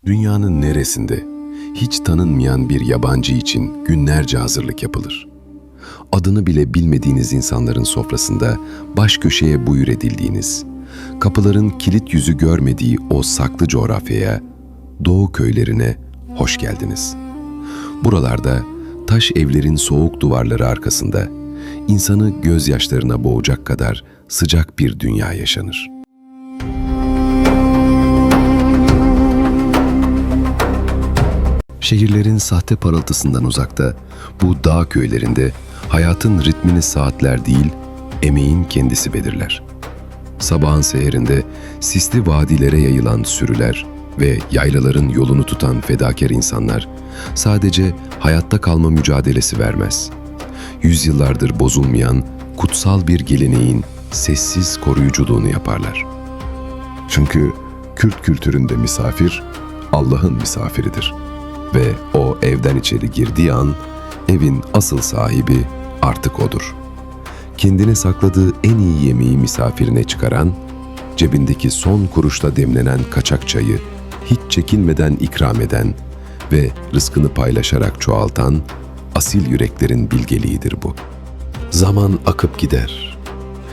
Dünyanın neresinde hiç tanınmayan bir yabancı için günlerce hazırlık yapılır. Adını bile bilmediğiniz insanların sofrasında baş köşeye buyur edildiğiniz, kapıların kilit yüzü görmediği o saklı coğrafyaya, Doğu köylerine hoş geldiniz. Buralarda taş evlerin soğuk duvarları arkasında insanı gözyaşlarına boğacak kadar sıcak bir dünya yaşanır. Şehirlerin sahte parıltısından uzakta, bu dağ köylerinde hayatın ritmini saatler değil, emeğin kendisi belirler. Sabahın seherinde sisli vadilere yayılan sürüler ve yaylaların yolunu tutan fedakar insanlar sadece hayatta kalma mücadelesi vermez. Yüzyıllardır bozulmayan kutsal bir geleneğin sessiz koruyuculuğunu yaparlar. Çünkü Kürt kültüründe misafir, Allah'ın misafiridir. Ve o evden içeri girdiği an, evin asıl sahibi artık odur. Kendine sakladığı en iyi yemeği misafirine çıkaran, cebindeki son kuruşla demlenen kaçak çayı hiç çekinmeden ikram eden ve rızkını paylaşarak çoğaltan asil yüreklerin bilgeliğidir bu. Zaman akıp gider.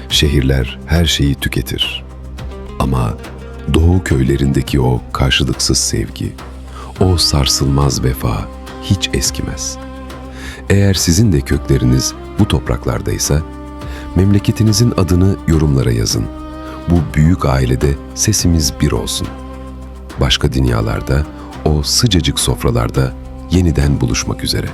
Şehirler her şeyi tüketir. Ama Doğu köylerindeki o karşılıksız sevgi, o sarsılmaz vefa hiç eskimez. Eğer sizin de kökleriniz bu topraklardaysa, memleketinizin adını yorumlara yazın. Bu büyük ailede sesimiz bir olsun. Başka dünyalarda, o sıcacık sofralarda yeniden buluşmak üzere.